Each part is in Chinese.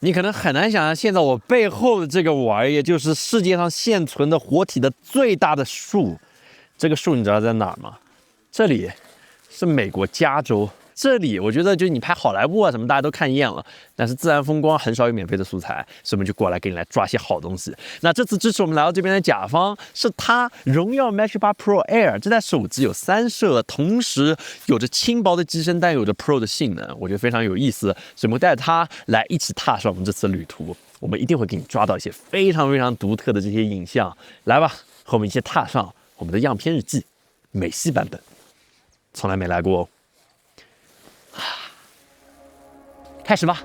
你可能很难想象，现在我背后的这个玩意，就是世界上现存的活体的最大的树。这个树你知道在哪儿吗？这里是美国加州。这里我觉得就是你拍好莱坞啊什么，大家都看厌了，但是自然风光很少有免费的素材，所以我们就过来给你来抓些好东西。那这次支持我们来到这边的甲方是它荣耀 Match 8 Pro Air， 这台手机有3摄，同时有着轻薄的机身，但有着 Pro 的性能，我觉得非常有意思。所以我们带着它来一起踏上我们这次的旅途，我们一定会给你抓到一些非常非常独特的这些影像。来吧，和我们一起踏上我们的样片日记美系版本，从来没来过哦。开始吧。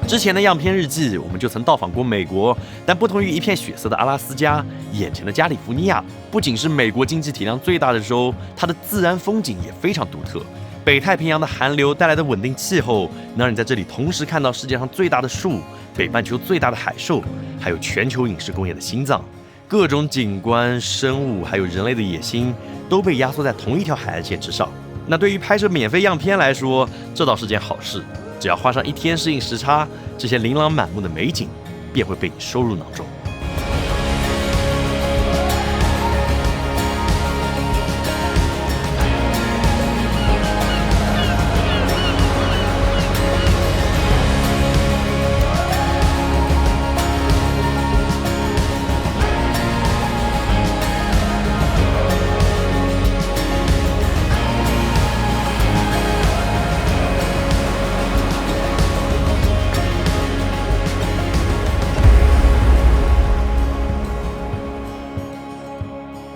之前的样片日记，我们就曾到访过美国，但不同于一片血色的阿拉斯加，眼前的加利福尼亚不仅是美国经济体量最大的州，它的自然风景也非常独特。北太平洋的寒流带来的稳定气候，能让你在这里同时看到世界上最大的树、北半球最大的海兽，还有全球影视工业的心脏。各种景观、生物还有人类的野心，都被压缩在同一条海岸线之上。那对于拍摄免费样片来说，这倒是件好事。只要花上1天适应时差，这些琳琅满目的美景便会被你收入脑中。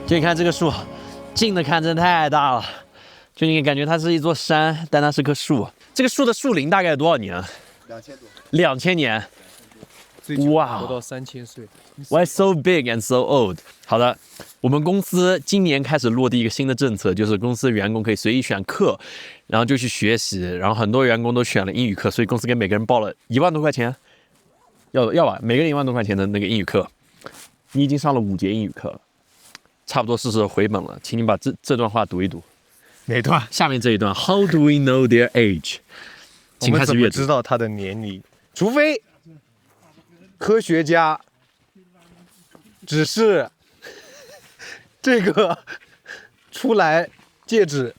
就你看这个树，近的看真的太大了，就你感觉它是一座山，但它是棵树。这个树的树龄大概有多少年？2000多。2000年。哇，活到3000岁。Why so big and so old？ 好的，我们公司今年开始落地一个新的政策，就是公司的员工可以随意选课，然后就去学习。然后很多员工都选了英语课，所以公司给每个人报了1万多块钱，要吧，每个人1万多块钱的那个英语课。你已经上了5节英语课了。差不多是时候回本了，请你把这段话读一读。哪段？下面这一段 ，How do we know their age？ 请开始阅读。我们怎么知道他的年龄？除非科学家只是这个出来戒指。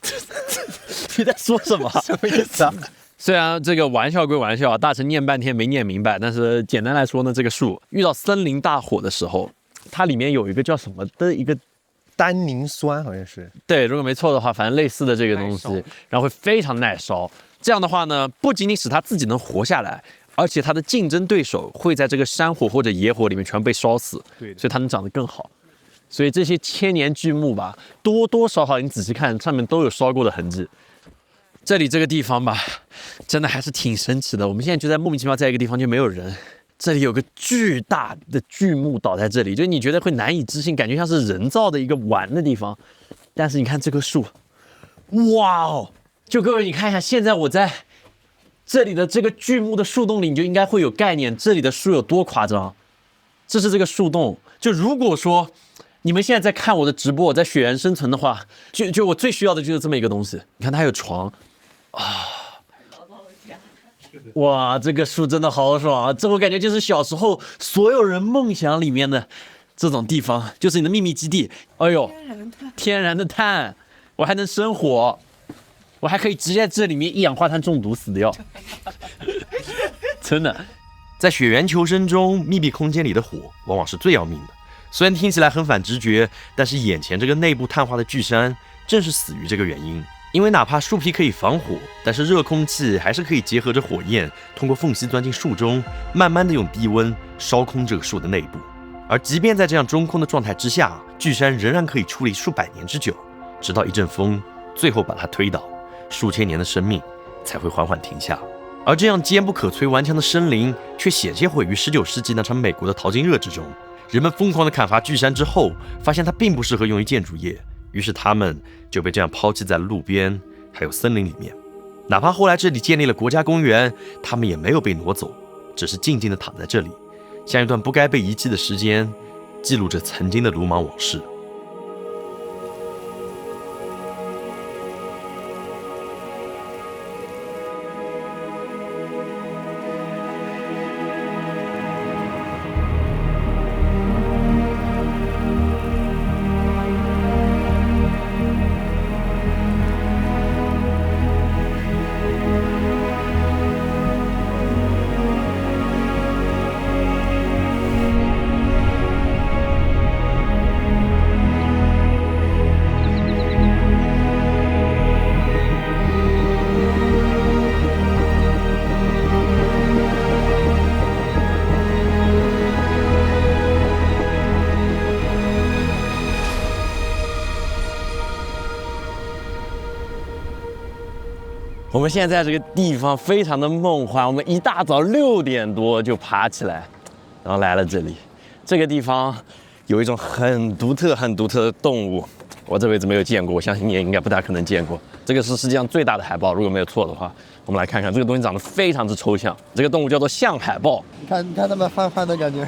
你在说什么？什么意思啊？虽然这个玩笑归玩笑，大臣念半天没念明白，但是简单来说呢，这个树遇到森林大火的时候，它里面有一个叫什么的一个。单宁酸好像是，对，如果没错的话，反正类似的这个东西，然后会非常耐烧。这样的话呢，不仅仅使它自己能活下来，而且它的竞争对手会在这个山火或者野火里面全被烧死，对，所以它能长得更好。所以这些千年巨木吧，多多少少你仔细看，上面都有烧过的痕迹。这里这个地方吧，真的还是挺神奇的。我们现在就在莫名其妙在一个地方就没有人。这里有个巨大的巨木倒在这里，就你觉得会难以置信，感觉像是人造的一个玩的地方。但是你看这棵树，哇哦！就各位你看一下，现在我在这里的这个巨木的树洞里，你就应该会有概念，这里的树有多夸张。这是这个树洞，就如果说你们现在在看我的直播，我在雪原生存的话，就我最需要的就是这么一个东西。你看它有床啊。哇，这个树真的好爽啊！这我感觉就是小时候所有人梦想里面的这种地方，就是你的秘密基地。哎呦，天然的碳，我还能生火，我还可以直接在这里面一氧化碳中毒死掉。真的，在雪原求生中，密闭空间里的火往往是最要命的。虽然听起来很反直觉，但是眼前这个内部碳化的巨山，正是死于这个原因。因为哪怕树皮可以防火，但是热空气还是可以结合着火焰，通过缝隙钻进树中，慢慢的用低温烧空这个树的内部。而即便在这样中空的状态之下，巨山仍然可以矗立数百年之久，直到一阵风最后把它推倒，数千年的生命才会缓缓停下。而这样坚不可摧顽强的森林，却险些毁于19世纪那场美国的淘金热之中。人们疯狂的砍伐巨山之后，发现它并不适合用于建筑业，于是他们就被这样抛弃在了路边还有森林里面。哪怕后来这里建立了国家公园，他们也没有被挪走，只是静静地躺在这里，像一段不该被遗弃的时间，记录着曾经的鲁莽往事。们现在这个地方非常的梦幻，我们一大早6点多就爬起来，然后来了这里。这个地方有一种很独特的动物，我这辈子没有见过，我相信你也应该不大可能见过。这个是世界上最大的海豹，如果没有错的话。我们来看看这个东西长得非常之抽象，这个动物叫做象海豹。你看他们憨憨的感觉，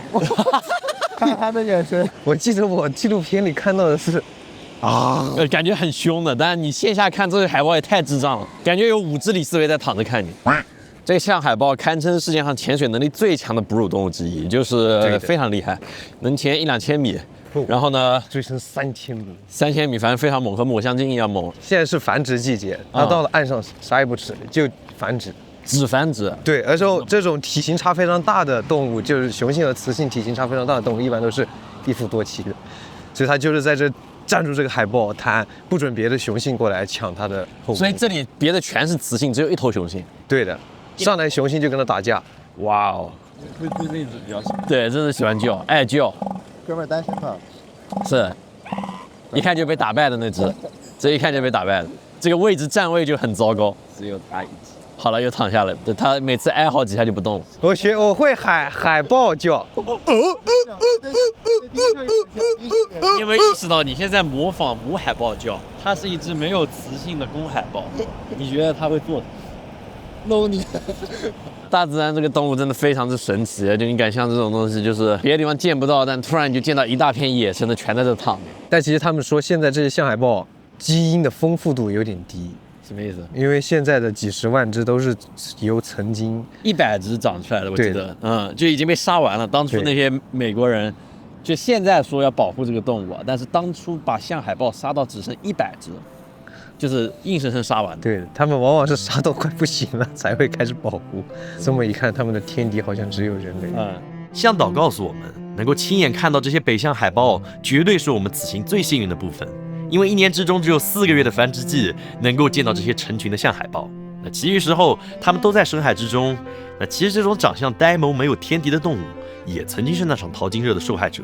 憨憨的眼神。我记得我纪录片里看到的是，感觉很凶的，但是你线下看这个海豹也太智障了，感觉有5只李斯维在躺着看你。这个象海豹堪称世界上潜水能力最强的哺乳动物之一，就是非常厉害，能潜1-2千米。然后呢，追升3000米，3000米，反正非常猛，和抹香鲸一样猛。现在是繁殖季节，它到了岸上啥也不吃，就繁殖，只繁殖。对，而且这种体型差非常大的动物，就是雄性和雌性体型差非常大的动物，一般都是一夫多妻的，所以它就是在这站住这个海豹滩，不准别的雄性过来抢它的后宫。所以这里别的全是雌性，只有1头雄性。对的，上来雄性就跟它打架。哇哦，对妹子比较喜欢。对，真的喜欢叫，爱叫。哥们儿单身的。是，一看就被打败的那只，这一看就被打败了。这个位置站位就很糟糕，只有他一只。好了，又躺下了。他每次挨好几下就不动了。我会海豹叫。你有没有意识到你现在模仿母海豹叫？它是一只没有雌性的公海豹，你觉得它会做什么？弄你！大自然这个动物真的非常之神奇，就你敢像这种东西，就是别的地方见不到，但突然你就见到一大片野生的全在这躺着。但其实他们说现在这些象海豹基因的丰富度有点低，什么意思？因为现在的几十万只都是由曾经100只长出来的，我记得，就已经被杀完了。当初那些美国人，就现在说要保护这个动物，但是当初把象海豹杀到只剩100只。就是硬生生杀完的。对，他们往往是杀到快不行了才会开始保护。这么一看，他们的天敌好像只有人类。向导告诉我们，能够亲眼看到这些北象海豹，绝对是我们此行最幸运的部分。因为1年之中只有4个月的繁殖季，能够见到这些成群的象海豹。那其余时候，它们都在深海之中。那其实这种长相呆萌、没有天敌的动物，也曾经是那场淘金热的受害者。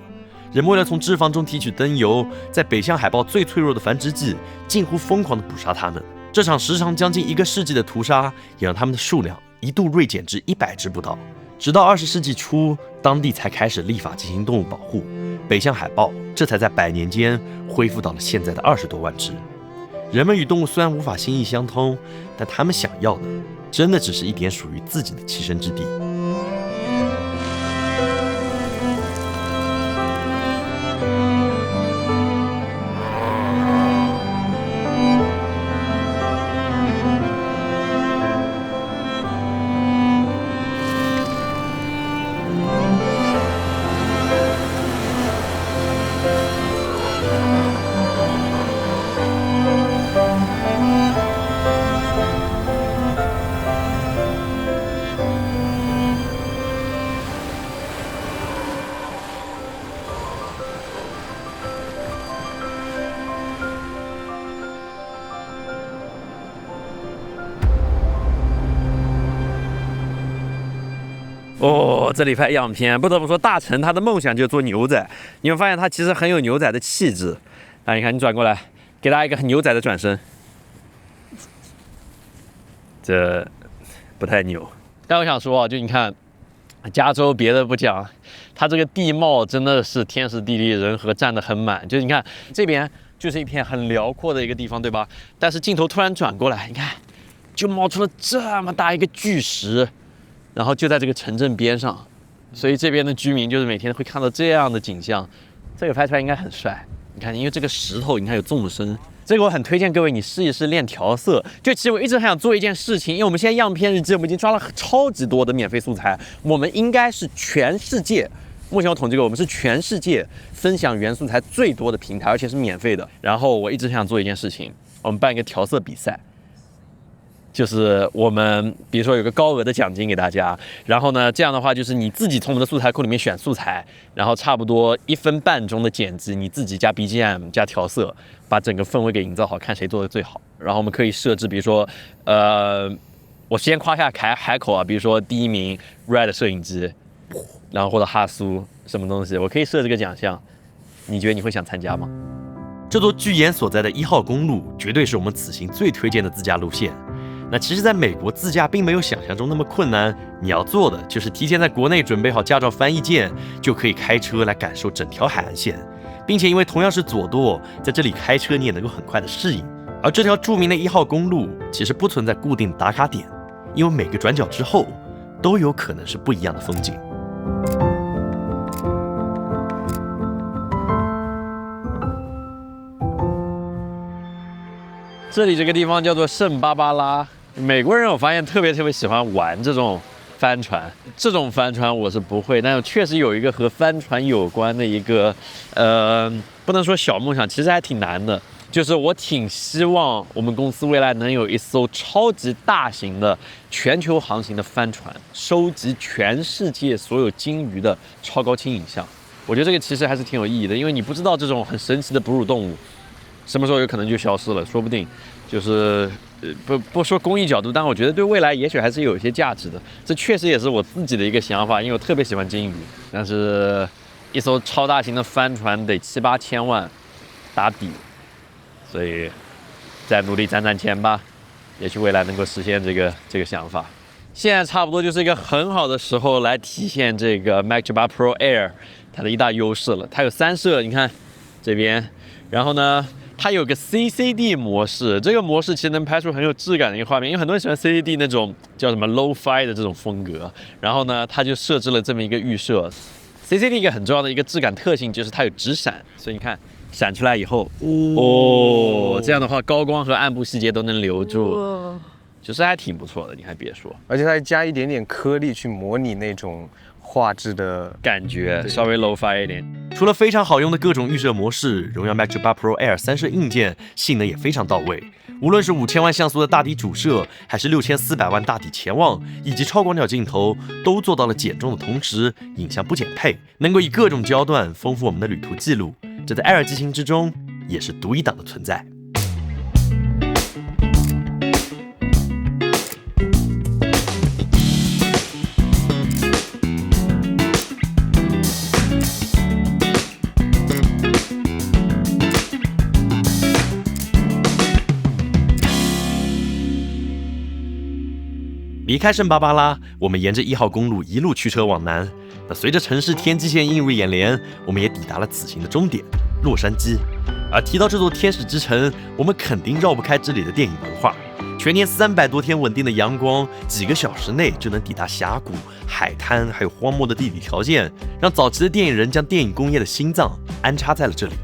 人们为了从脂肪中提取灯油，在北象海豹最脆弱的繁殖季，近乎疯狂地捕杀它们。这场时长将近1个世纪的屠杀，也让它们的数量一度锐减至100只不到。直到20世纪初，当地才开始立法进行动物保护，北象海豹这才在100年间恢复到了现在的20多万只。人们与动物虽然无法心意相通，但他们想要的，真的只是一点属于自己的栖身之地。哦，这里拍样片，不得不说，大成他的梦想就是做牛仔。你会发现他其实很有牛仔的气质。啊，你看，你转过来，给大家一个很牛仔的转身。这不太牛。但我想说啊，就你看，加州别的不讲，它这个地貌真的是天时地利人和占得很满。就是你看这边就是一片很辽阔的一个地方，对吧？但是镜头突然转过来，你看，就冒出了这么大一个巨石。然后就在这个城镇边上，所以这边的居民就是每天会看到这样的景象，这个拍出来应该很帅。你看，因为这个石头，你看有这么深，这个我很推荐各位你试一试练调色。就其实我一直很想做一件事情，因为我们现在样片日记，我们已经抓了超级多的免费素材，我们应该是全世界，目前我统计过，我们是全世界分享原素材最多的平台，而且是免费的。然后我一直想做一件事情，我们办一个调色比赛。就是我们比如说有个高额的奖金给大家，然后呢，这样的话就是你自己从我们的素材库里面选素材，然后差不多1分半钟的剪辑，你自己加 BGM 加调色，把整个氛围给营造好，看谁做的最好。然后我们可以设置，比如说，我先夸下海口啊，比如说第1名 Red 摄影机，然后或者哈苏什么东西，我可以设这个奖项，你觉得你会想参加吗？这座巨岩所在的1号公路，绝对是我们此行最推荐的自驾路线。那其实在美国自驾并没有想象中那么困难，你要做的就是提前在国内准备好驾照翻译件，就可以开车来感受整条海岸线，并且因为同样是左舵，在这里开车你也能够很快的适应。而这条著名的1号公路其实不存在固定打卡点，因为每个转角之后都有可能是不一样的风景。这里这个地方叫做圣巴巴拉，美国人我发现特别喜欢玩这种帆船，这种帆船我是不会，但是确实有一个和帆船有关的一个，不能说小梦想，其实还挺难的。就是我挺希望我们公司未来能有一艘超级大型的全球航行的帆船，收集全世界所有鲸鱼的超高清影像。我觉得这个其实还是挺有意义的，因为你不知道这种很神奇的哺乳动物什么时候有可能就消失了，说不定就是不说公益角度，但我觉得对未来也许还是有一些价值的。这确实也是我自己的一个想法，因为我特别喜欢鲸鱼，但是一艘超大型的帆船得7、8千万打底。所以，再努力攒钱吧，也许未来能够实现这个想法。现在差不多就是一个很好的时候来体现这个 Mac 98 Pro Air 它的一大优势了。它有3摄，你看这边，然后呢，它有个 CCD 模式，这个模式其实能拍出很有质感的一个画面，因为很多人喜欢 CCD 那种叫什么 Lo-Fi 的这种风格。然后呢，它就设置了这么一个预设。CCD 一个很重要的一个质感特性就是它有直闪，所以你看。闪出来以后，这样的话高光和暗部细节都能留住，就是还挺不错的，你还别说，而且它还加一点点颗粒去模拟那种画质的感觉，稍微 low-fi 一点。除了非常好用的各种预设模式，荣耀 Mac 98 Pro Air 3摄硬件性能也非常到位。无论是5000万像素的大底主摄，还是6400万大底前望，以及超广角镜头，都做到了减重的同时，影像不减配，能够以各种焦段丰富我们的旅途记录。这在 Air 机型之中也是独一档的存在。离开圣巴巴拉，我们沿着1号公路一路驱车往南。那随着城市天际线映入眼帘，我们也抵达了此行的终点——洛杉矶。而提到这座天使之城，我们肯定绕不开这里的电影文化。全年300多天稳定的阳光，几个小时内就能抵达峡谷、海滩，还有荒漠的地理条件，让早期的电影人将电影工业的心脏安插在了这里。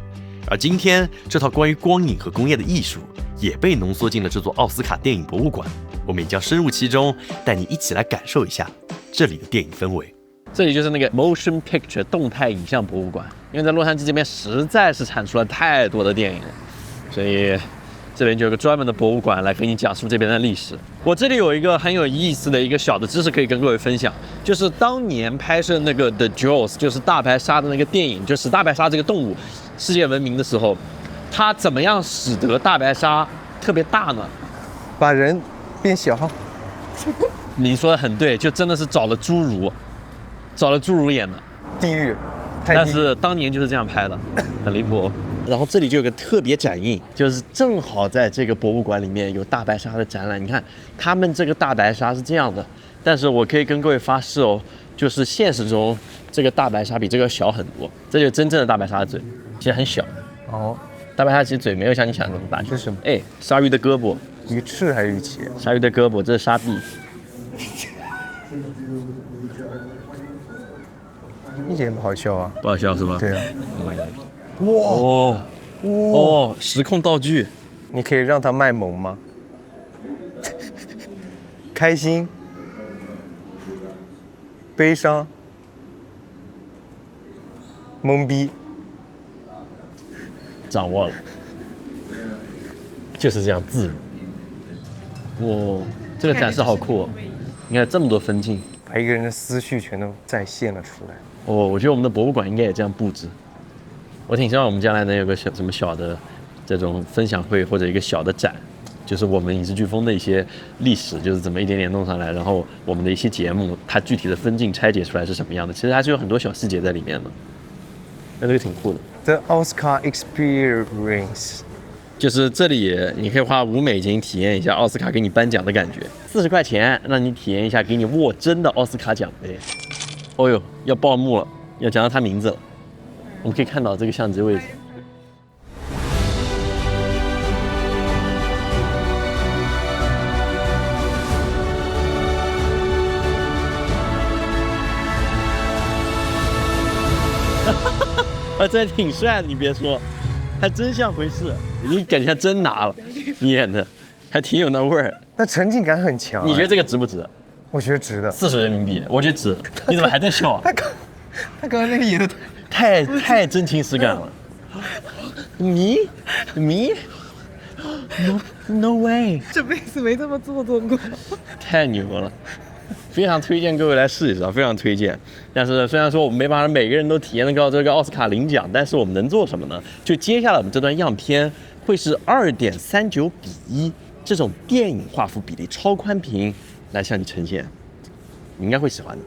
而今天，这套关于光影和工业的艺术，也被浓缩进了这座奥斯卡电影博物馆。我们也将深入其中，带你一起来感受一下这里的电影氛围。这里就是那个 Motion Picture 动态影像博物馆，因为在洛杉矶这边实在是产出了太多的电影了，所以这边就有个专门的博物馆来给你讲述这边的历史。我这里有一个很有意思的一个小的知识可以跟各位分享，就是当年拍摄那个 The Jaws 就是大白鲨的那个电影，就使大白鲨这个动物世界闻名的时候，它怎么样使得大白鲨特别大呢？把人变小。你说的很对，就真的是找了侏儒演的地狱，但是当年就是这样拍的，很离谱。然后这里就有个特别展映，就是正好在这个博物馆里面有大白鲨的展览。你看他们这个大白鲨是这样的，但是我可以跟各位发誓哦，就是现实中这个大白鲨比这个小很多。这就是真正的大白鲨的嘴，其实很小。哦，大白鲨其实嘴没有像你想的那么大。这是什么？哎，鲨鱼的胳膊。鱼翅还是鱼鳍？鲨鱼的胳膊，这是鲨臂。一点不好笑啊！不好笑是吧？对啊。哇！时空道具。你可以让它卖萌吗？开心、悲伤、懵逼，掌握了，就是这样自如。哇，这个展示好酷哦！你看这么多分镜，把一个人的思绪全都再现了出来。哦，我觉得我们的博物馆应该也这样布置。我挺希望我们将来能有个什么小的这种分享会，或者一个小的展，就是我们影视飓风的一些历史，就是怎么一点点弄上来，然后我们的一些节目，它具体的分镜拆解出来是什么样的，其实还是有很多小细节在里面的。那这个挺酷的。 The Oscar Experience，就是这里你可以花$5体验一下奥斯卡给你颁奖的感觉，40块钱让你体验一下给你握真的奥斯卡奖杯。哦呦，要报幕了，要讲到他名字了。我们可以看到这个相机位置。真的挺帅的，你别说，还真像回事。你感觉真拿了，你演的还挺有那味儿。那沉浸感很强。你觉得这个值不值？我觉得值的，40人民币，我觉得值。你怎么还在笑啊？他刚刚那个演的太真情实感了。Me no way， 这辈子没这么做过。太牛了。非常推荐各位来试一试，非常推荐。但是虽然说我们没办法每个人都体验得到这个奥斯卡领奖，但是我们能做什么呢？就接下来我们这段样片会是2.39:1这种电影画幅比例超宽屏来向你呈现，你应该会喜欢的。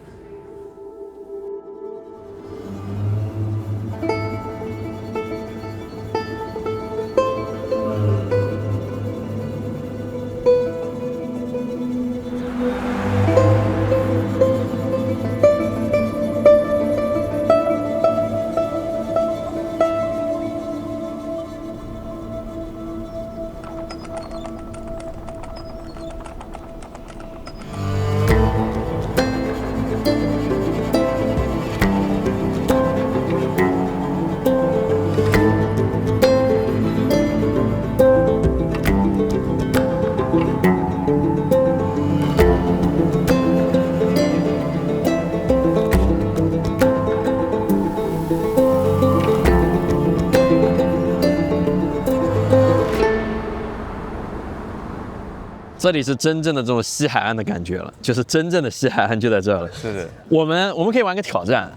这里是真正的这种西海岸的感觉了，就是真正的西海岸就在这儿了。是的，我们可以玩个挑战，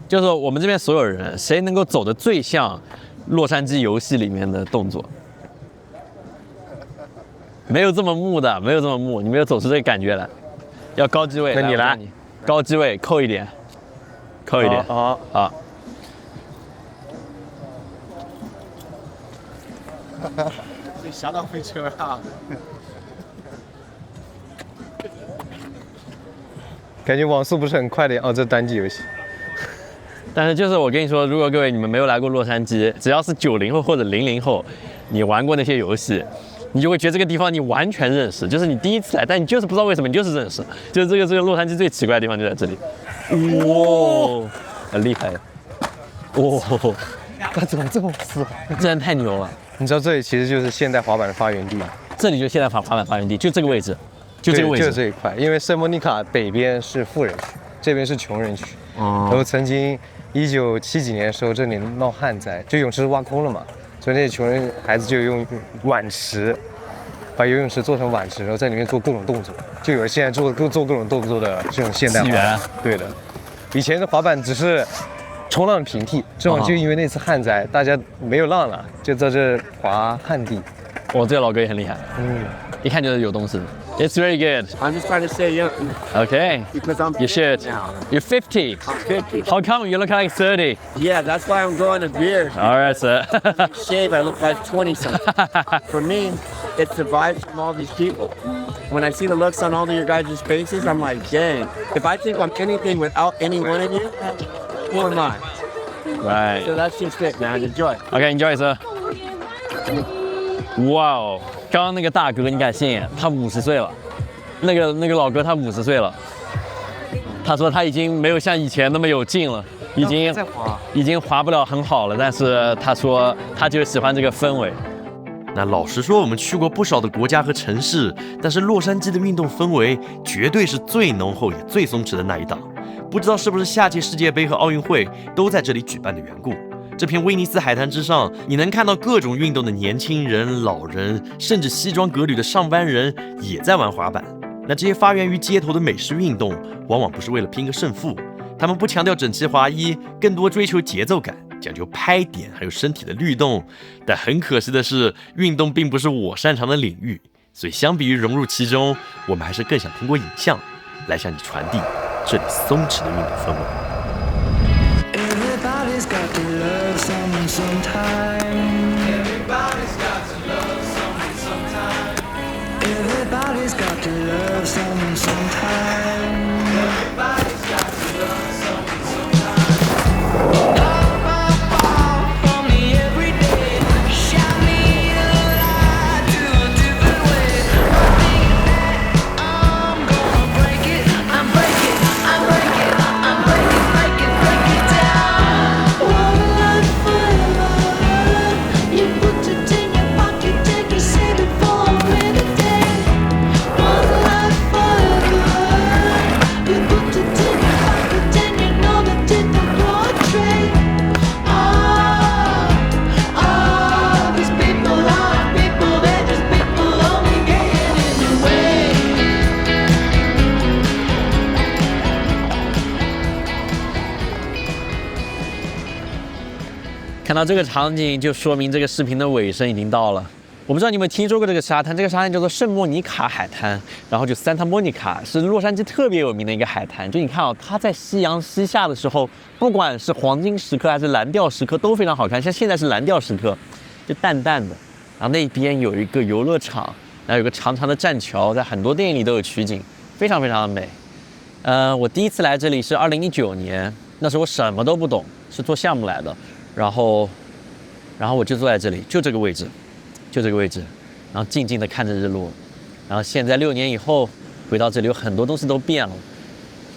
就是我们这边所有人谁能够走得最像洛杉矶游戏里面的动作，没有这么木的，没有这么木，你没有走出这个感觉来，要高机位。那你来，高机位扣一点，扣一点，好，好。你吓到飞车啊！感觉网速不是很快的哦，这单机游戏。但是就是我跟你说，如果各位你们没有来过洛杉矶，只要是90后或者00后，你玩过那些游戏，你就会觉得这个地方你完全认识，就是你第一次来，但你就是不知道为什么你就是认识，就是这个洛杉矶最奇怪的地方就在这里。哇，很厉害。哇，他怎么这么死？真的太牛了！你知道这里其实就是现代滑板的发源地，这里就现代滑板发源地，就这个位置，就这个位置，就这一块。因为圣莫尼卡北边是富人区，这边是穷人区。然后曾经1970几年的时候，这里闹旱灾，就泳池挖空了嘛，所以那些穷人孩子就用碗池把游泳池做成碗池，然后在里面做各种动作，就有现在做各种动作的这种现代滑板。对的，以前的滑板只是冲浪平替，正好就因为那次旱灾，大家没有浪了，就在这滑旱地。我这个老哥也很厉害，一看就是有东西。It's very good. I'm just trying to stay young. Okay. Because I'm You should. now. You're 50. I'm 50. How come you look like 30? Yeah, that's why I'm growing a beard. All right, sir. Shave, I look like 20 something. For me, it's the vibes from all these people. When I see the looks on all of your guys' faces, I'm like, dang. If I think I'm anything without any one of you, who am I? Right. So that's just it, man. Enjoy. Okay, enjoy, sir. 哇哦，刚刚那个大哥，你敢信？他50岁了，那个老哥他50岁了。他说他已经没有像以前那么有劲了，已经滑不了很好了。但是他说他就喜欢这个氛围。那老实说，我们去过不少的国家和城市，但是洛杉矶的运动氛围绝对是最浓厚也最松弛的那一档。不知道是不是下届世界杯和奥运会都在这里举办的缘故。这片威尼斯海滩之上，你能看到各种运动的年轻人、老人，甚至西装革履的上班人也在玩滑板。那这些发源于街头的美式运动，往往不是为了拼个胜负，他们不强调整齐划一，更多追求节奏感，讲究拍点，还有身体的律动。但很可惜的是，运动并不是我擅长的领域，所以相比于融入其中，我们还是更想通过影像来向你传递这里松弛的运动氛围。Everybody's got to love someone sometime. Everybody's got to love 看到这个场景，就说明这个视频的尾声已经到了。我不知道你有没有听说过这个沙滩，这个沙滩叫做圣莫妮卡海滩，然后就 Santa Monica 是洛杉矶特别有名的一个海滩。就你看它在夕阳西下的时候，不管是黄金时刻还是蓝调时刻都非常好看。像现在是蓝调时刻，就淡淡的。然后那边有一个游乐场，然后有个长长的栈桥，在很多电影里都有取景，非常非常的美。我第一次来这里是2019年，那时候我什么都不懂，是做项目来的，然后我就坐在这里，就这个位置，然后静静地看着日落。然后现在6年以后回到这里，有很多东西都变了，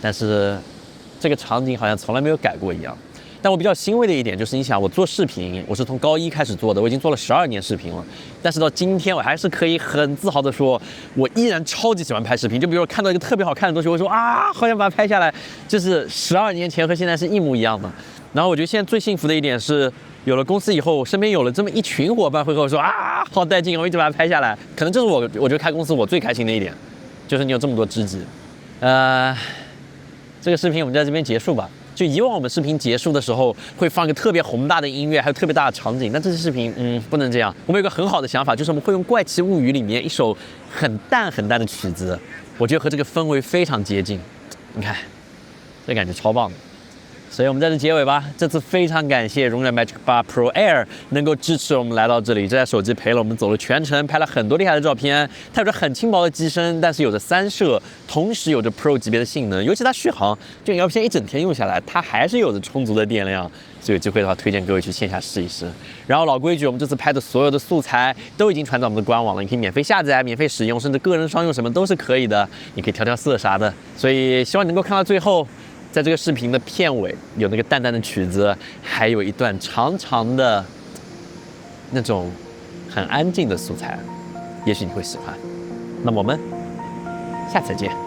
但是这个场景好像从来没有改过一样。但我比较欣慰的一点就是，你想我做视频，我是从高1开始做的，我已经做了12年视频了，但是到今天我还是可以很自豪的说，我依然超级喜欢拍视频。就比如我看到一个特别好看的东西，我会说啊，好想把它拍下来，就是12年前和现在是一模一样的。然后我觉得现在最幸福的一点是，有了公司以后，我身边有了这么一群伙伴会和我说啊，好带劲，我一直把它拍下来。可能这是我觉得开公司我最开心的一点，就是你有这么多知己。这个视频我们在这边结束吧。就以往我们视频结束的时候会放一个特别宏大的音乐，还有特别大的场景，但这次视频不能这样。我们有个很好的想法，就是我们会用《怪奇物语》里面一首很淡的曲子，我觉得和这个氛围非常接近。你看，这感觉超棒的。所以我们在这结尾吧。这次非常感谢荣耀 Magic 8 Pro Air 能够支持我们来到这里，这台手机陪了我们走了全程，拍了很多厉害的照片。它有着很轻薄的机身，但是有着3摄，同时有着 Pro 级别的性能。尤其它续航，就你要片一整天用下来，它还是有着充足的电量。所以有机会的话，推荐各位去线下试一试。然后老规矩，我们这次拍的所有的素材都已经传到我们的官网了，你可以免费下载、免费使用，甚至个人商用什么都是可以的。你可以调色啥的。所以希望你能够看到最后。在这个视频的片尾有那个淡淡的曲子，还有一段长长的那种很安静的素材，也许你会喜欢。那么我们下次再见。